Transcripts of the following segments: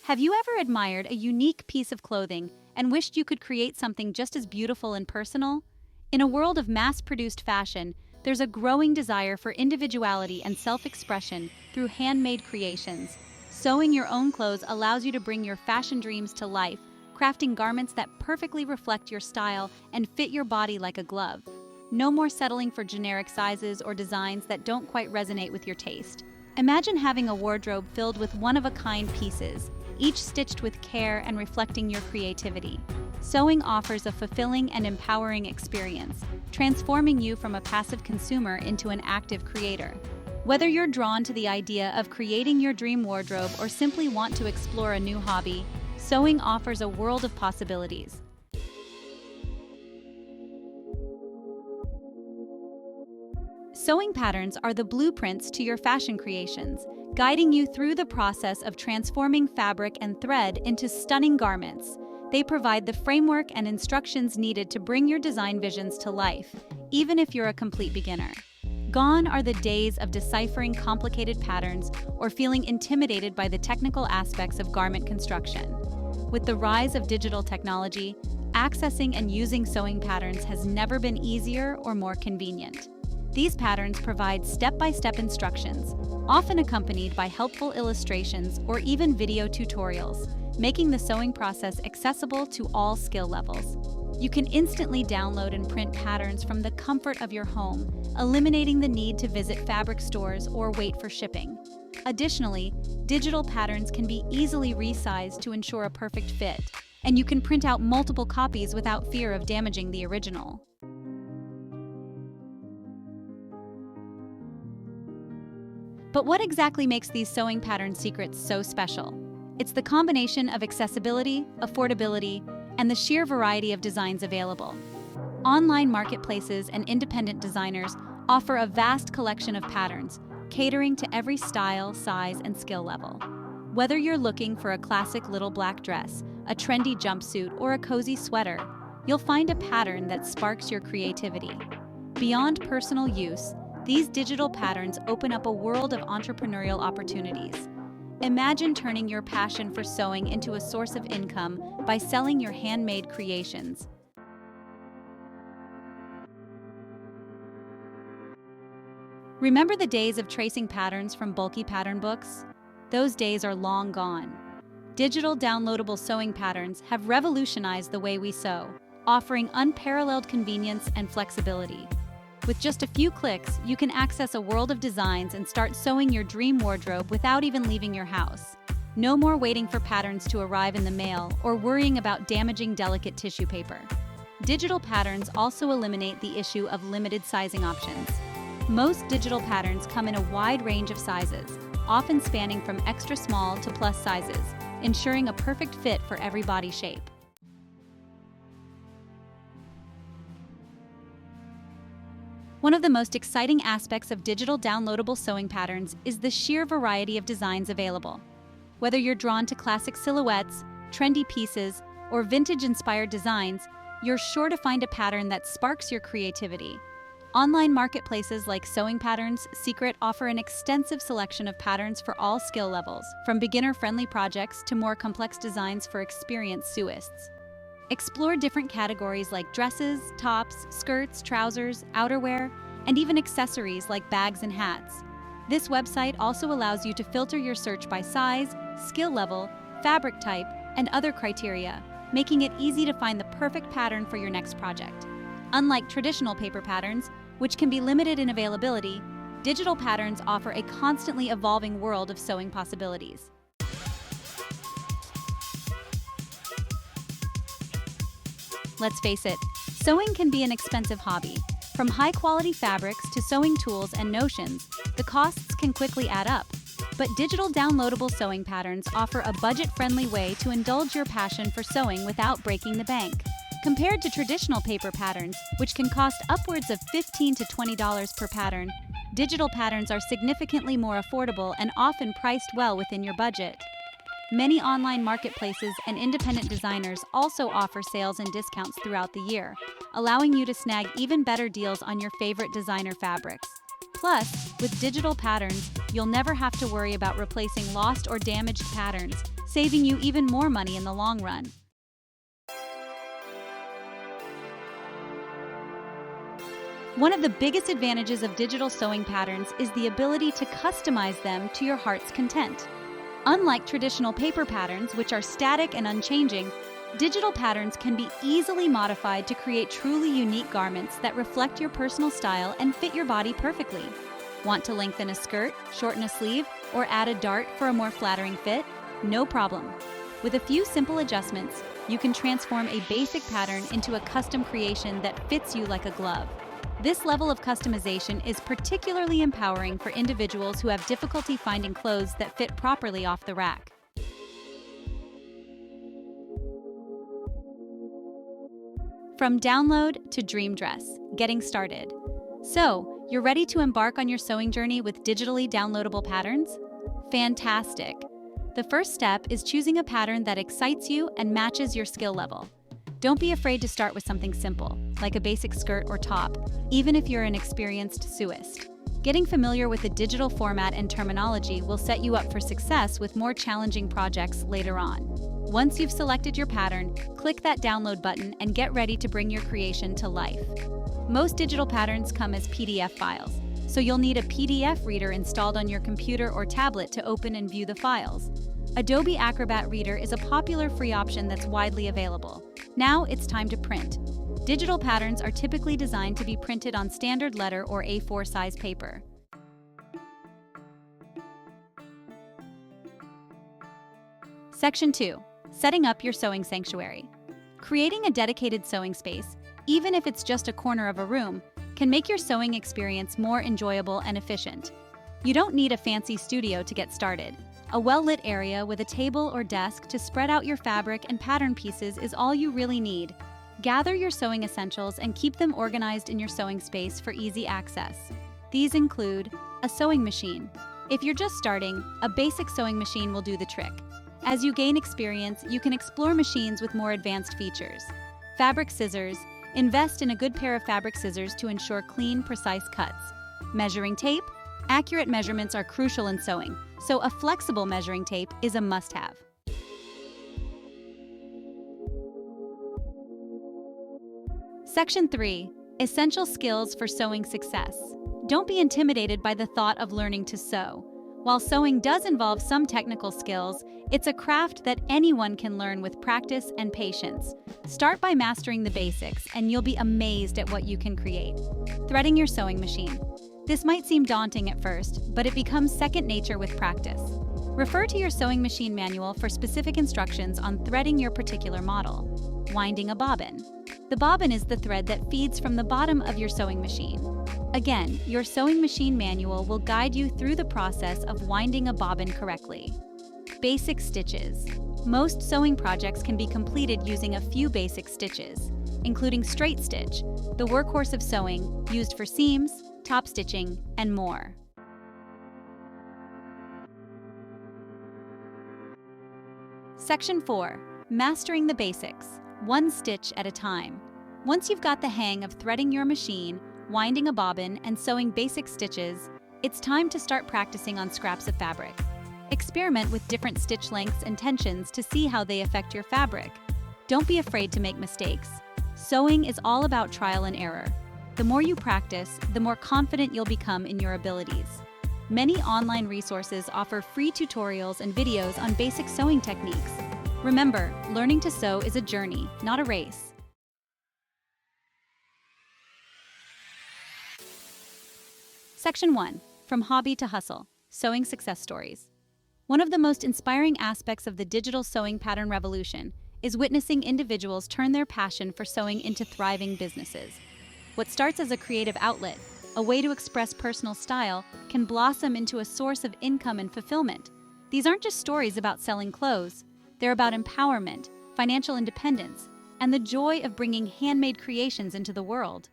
Have you ever admired a unique piece of clothing and wished you could create something just as beautiful and personal? In a world of mass-produced fashion, there's a growing desire for individuality and self-expression through handmade creations. Sewing your own clothes allows you to bring your fashion dreams to life, crafting garments that perfectly reflect your style and fit your body like a glove. No more settling for generic sizes or designs that don't quite resonate with your taste. Imagine having a wardrobe filled with one-of-a-kind pieces, each stitched with care and reflecting your creativity. Sewing offers a fulfilling and empowering experience, transforming you from a passive consumer into an active creator. Whether you're drawn to the idea of creating your dream wardrobe or simply want to explore a new hobby, sewing offers a world of possibilities. Sewing patterns are the blueprints to your fashion creations, guiding you through the process of transforming fabric and thread into stunning garments. They provide the framework and instructions needed to bring your design visions to life, even if you're a complete beginner. Gone are the days of deciphering complicated patterns or feeling intimidated by the technical aspects of garment construction. With the rise of digital technology, accessing and using sewing patterns has never been easier or more convenient. These patterns provide step-by-step instructions, often accompanied by helpful illustrations or even video tutorials, making the sewing process accessible to all skill levels. You can instantly download and print patterns from the comfort of your home, eliminating the need to visit fabric stores or wait for shipping. Additionally, digital patterns can be easily resized to ensure a perfect fit, and you can print out multiple copies without fear of damaging the original. But what exactly makes these sewing pattern secrets so special? It's the combination of accessibility, affordability, and the sheer variety of designs available. Online marketplaces and independent designers offer a vast collection of patterns, catering to every style, size, and skill level. Whether you're looking for a classic little black dress, a trendy jumpsuit, or a cozy sweater, you'll find a pattern that sparks your creativity. Beyond personal use, these digital patterns open up a world of entrepreneurial opportunities. Imagine turning your passion for sewing into a source of income by selling your handmade creations. Remember the days of tracing patterns from bulky pattern books? Those days are long gone. Digital downloadable sewing patterns have revolutionized the way we sew, offering unparalleled convenience and flexibility. With just a few clicks, you can access a world of designs and start sewing your dream wardrobe without even leaving your house. No more waiting for patterns to arrive in the mail or worrying about damaging delicate tissue paper. Digital patterns also eliminate the issue of limited sizing options. Most digital patterns come in a wide range of sizes, often spanning from extra small to plus sizes, ensuring a perfect fit for every body shape. One of the most exciting aspects of digital downloadable sewing patterns is the sheer variety of designs available. Whether you're drawn to classic silhouettes, trendy pieces, or vintage-inspired designs, you're sure to find a pattern that sparks your creativity. Online marketplaces like Sewing Patterns Secret offer an extensive selection of patterns for all skill levels, from beginner-friendly projects to more complex designs for experienced sewists. Explore different categories like dresses, tops, skirts, trousers, outerwear, and even accessories like bags and hats. This website also allows you to filter your search by size, skill level, fabric type, and other criteria, making it easy to find the perfect pattern for your next project. Unlike traditional paper patterns, which can be limited in availability, digital patterns offer a constantly evolving world of sewing possibilities. Let's face it, sewing can be an expensive hobby. From high-quality fabrics to sewing tools and notions, the costs can quickly add up. But digital downloadable sewing patterns offer a budget-friendly way to indulge your passion for sewing without breaking the bank. Compared to traditional paper patterns, which can cost upwards of $15 to $20 per pattern, digital patterns are significantly more affordable and often priced well within your budget. Many online marketplaces and independent designers also offer sales and discounts throughout the year, allowing you to snag even better deals on your favorite designer fabrics. Plus, with digital patterns, you'll never have to worry about replacing lost or damaged patterns, saving you even more money in the long run. One of the biggest advantages of digital sewing patterns is the ability to customize them to your heart's content. Unlike traditional paper patterns, which are static and unchanging, digital patterns can be easily modified to create truly unique garments that reflect your personal style and fit your body perfectly. Want to lengthen a skirt, shorten a sleeve, or add a dart for a more flattering fit? No problem. With a few simple adjustments, you can transform a basic pattern into a custom creation that fits you like a glove. This level of customization is particularly empowering for individuals who have difficulty finding clothes that fit properly off the rack. From download to dream dress, getting started. So, you're ready to embark on your sewing journey with digitally downloadable patterns? Fantastic! The first step is choosing a pattern that excites you and matches your skill level. Don't be afraid to start with something simple, like a basic skirt or top, even if you're an experienced sewist. Getting familiar with the digital format and terminology will set you up for success with more challenging projects later on. Once you've selected your pattern, click that download button and get ready to bring your creation to life. Most digital patterns come as PDF files, so you'll need a PDF reader installed on your computer or tablet to open and view the files. Adobe Acrobat Reader is a popular free option that's widely available. Now it's time to print. Digital patterns are typically designed to be printed on standard letter or A4 size paper. Section 2. Setting up your sewing sanctuary. Creating a dedicated sewing space, even if it's just a corner of a room, can make your sewing experience more enjoyable and efficient. You don't need a fancy studio to get started. A well-lit area with a table or desk to spread out your fabric and pattern pieces is all you really need. Gather your sewing essentials and keep them organized in your sewing space for easy access. These include a sewing machine. If you're just starting, a basic sewing machine will do the trick. As you gain experience, you can explore machines with more advanced features. Fabric scissors. Invest in a good pair of fabric scissors to ensure clean, precise cuts. Measuring tape. Accurate measurements are crucial in sewing, so a flexible measuring tape is a must-have. Section 3. Essential skills for sewing success. Don't be intimidated by the thought of learning to sew. While sewing does involve some technical skills, it's a craft that anyone can learn with practice and patience. Start by mastering the basics, and you'll be amazed at what you can create. Threading your sewing machine. This might seem daunting at first, but it becomes second nature with practice. Refer to your sewing machine manual for specific instructions on threading your particular model. Winding a bobbin. The bobbin is the thread that feeds from the bottom of your sewing machine. Again, your sewing machine manual will guide you through the process of winding a bobbin correctly. Basic stitches. Most sewing projects can be completed using a few basic stitches, including straight stitch, the workhorse of sewing, used for seams, top stitching, and more. Section 4. Mastering the basics, one stitch at a time. Once you've got the hang of threading your machine, winding a bobbin, and sewing basic stitches, it's time to start practicing on scraps of fabric. Experiment with different stitch lengths and tensions to see how they affect your fabric. Don't be afraid to make mistakes. Sewing is all about trial and error. The more you practice, the more confident you'll become in your abilities. Many online resources offer free tutorials and videos on basic sewing techniques. Remember, learning to sew is a journey, not a race. Section 1. From Hobby to Hustle, Sewing Success Stories. One of the most inspiring aspects of the digital sewing pattern revolution is witnessing individuals turn their passion for sewing into thriving businesses. What starts as a creative outlet, a way to express personal style, can blossom into a source of income and fulfillment. These aren't just stories about selling clothes. They're about empowerment, financial independence, and the joy of bringing handmade creations into the world.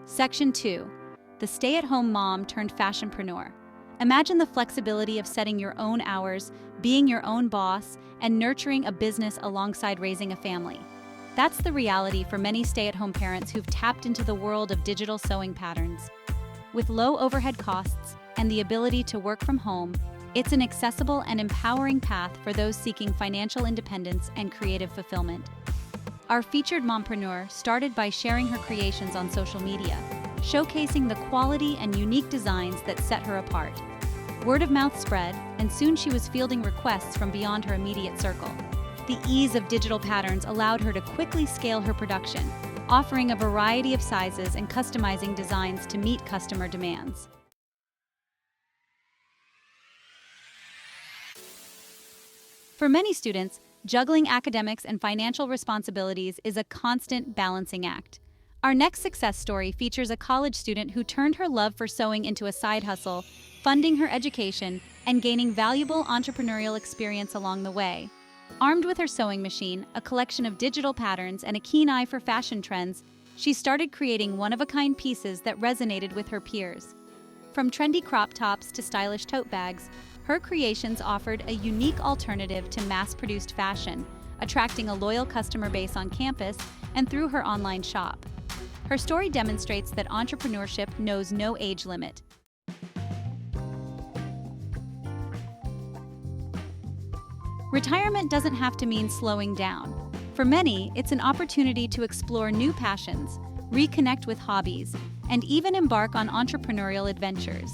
Section 2. The stay-at-home mom turned fashionpreneur. Imagine the flexibility of setting your own hours, being your own boss, and nurturing a business alongside raising a family. That's the reality for many stay-at-home parents who've tapped into the world of digital sewing patterns. With low overhead costs and the ability to work from home, it's an accessible and empowering path for those seeking financial independence and creative fulfillment. Our featured mompreneur started by sharing her creations on social media, showcasing the quality and unique designs that set her apart. Word of mouth spread, and soon she was fielding requests from beyond her immediate circle. The ease of digital patterns allowed her to quickly scale her production, offering a variety of sizes and customizing designs to meet customer demands. For many students, juggling academics and financial responsibilities is a constant balancing act. Our next success story features a college student who turned her love for sewing into a side hustle, funding her education and gaining valuable entrepreneurial experience along the way. Armed with her sewing machine, a collection of digital patterns, and a keen eye for fashion trends, she started creating one-of-a-kind pieces that resonated with her peers. From trendy crop tops to stylish tote bags, her creations offered a unique alternative to mass-produced fashion, attracting a loyal customer base on campus and through her online shop. Her story demonstrates that entrepreneurship knows no age limit. Retirement doesn't have to mean slowing down. For many, it's an opportunity to explore new passions, reconnect with hobbies, and even embark on entrepreneurial adventures.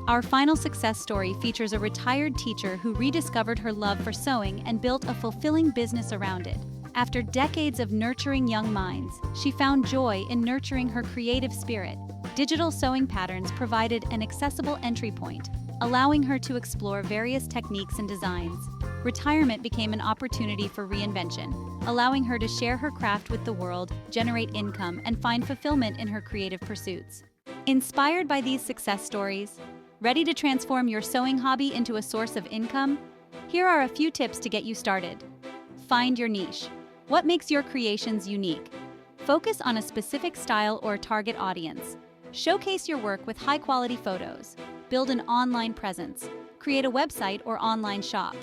Our final success story features a retired teacher who rediscovered her love for sewing and built a fulfilling business around it. After decades of nurturing young minds, she found joy in nurturing her creative spirit. Digital sewing patterns provided an accessible entry point, allowing her to explore various techniques and designs. Retirement became an opportunity for reinvention, allowing her to share her craft with the world, generate income, and find fulfillment in her creative pursuits. Inspired by these success stories, ready to transform your sewing hobby into a source of income? Here are a few tips to get you started. Find your niche. What makes your creations unique? Focus on a specific style or target audience. Showcase your work with high-quality photos. Build an online presence. Create a website or online shop.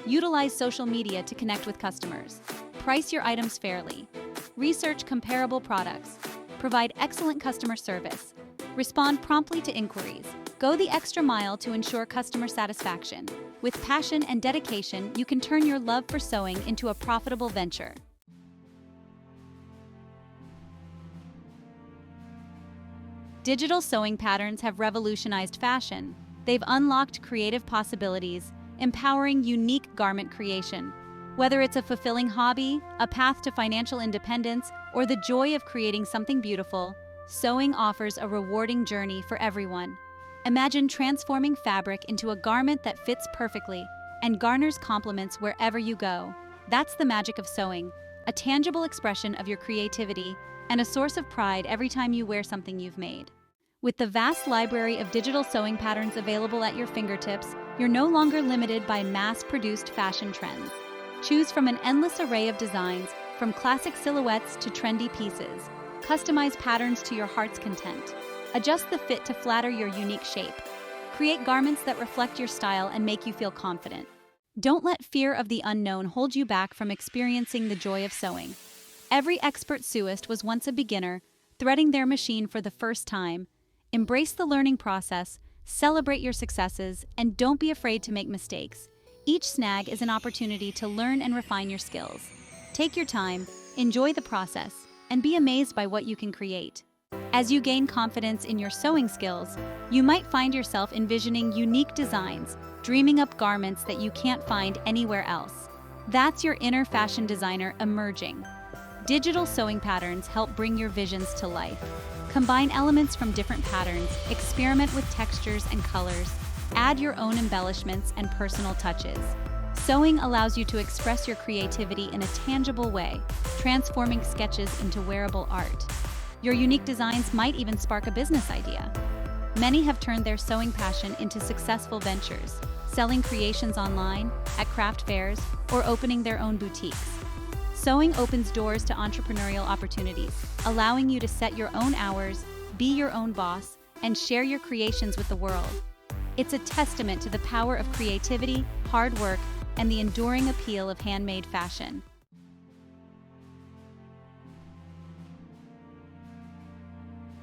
Utilize social media to connect with customers. Price your items fairly. Research comparable products. Provide excellent customer service. Respond promptly to inquiries. Go the extra mile to ensure customer satisfaction. With passion and dedication, you can turn your love for sewing into a profitable venture. Digital sewing patterns have revolutionized fashion. They've unlocked creative possibilities, empowering unique garment creation. Whether it's a fulfilling hobby, a path to financial independence, or the joy of creating something beautiful, sewing offers a rewarding journey for everyone. Imagine transforming fabric into a garment that fits perfectly and garners compliments wherever you go. That's the magic of sewing, a tangible expression of your creativity and a source of pride every time you wear something you've made. With the vast library of digital sewing patterns available at your fingertips, you're no longer limited by mass-produced fashion trends. Choose from an endless array of designs, from classic silhouettes to trendy pieces. Customize patterns to your heart's content. Adjust the fit to flatter your unique shape. Create garments that reflect your style and make you feel confident. Don't let fear of the unknown hold you back from experiencing the joy of sewing. Every expert sewist was once a beginner, threading their machine for the first time. Embrace the learning process, celebrate your successes, and don't be afraid to make mistakes. Each snag is an opportunity to learn and refine your skills. Take your time, enjoy the process, and be amazed by what you can create. As you gain confidence in your sewing skills, you might find yourself envisioning unique designs, dreaming up garments that you can't find anywhere else. That's your inner fashion designer emerging. Digital sewing patterns help bring your visions to life. Combine elements from different patterns, experiment with textures and colors, add your own embellishments and personal touches. Sewing allows you to express your creativity in a tangible way, transforming sketches into wearable art. Your unique designs might even spark a business idea. Many have turned their sewing passion into successful ventures, selling creations online, at craft fairs, or opening their own boutiques. Sewing opens doors to entrepreneurial opportunities, allowing you to set your own hours, be your own boss, and share your creations with the world. It's a testament to the power of creativity, hard work, and the enduring appeal of handmade fashion.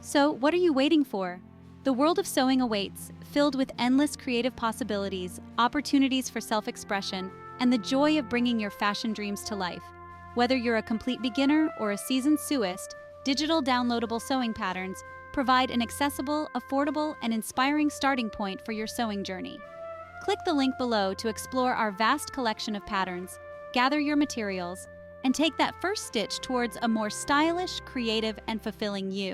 So, what are you waiting for? The world of sewing awaits, filled with endless creative possibilities, opportunities for self-expression, and the joy of bringing your fashion dreams to life. Whether you're a complete beginner or a seasoned sewist, digital downloadable sewing patterns provide an accessible, affordable, and inspiring starting point for your sewing journey. Click the link below to explore our vast collection of patterns, gather your materials, and take that first stitch towards a more stylish, creative, and fulfilling you.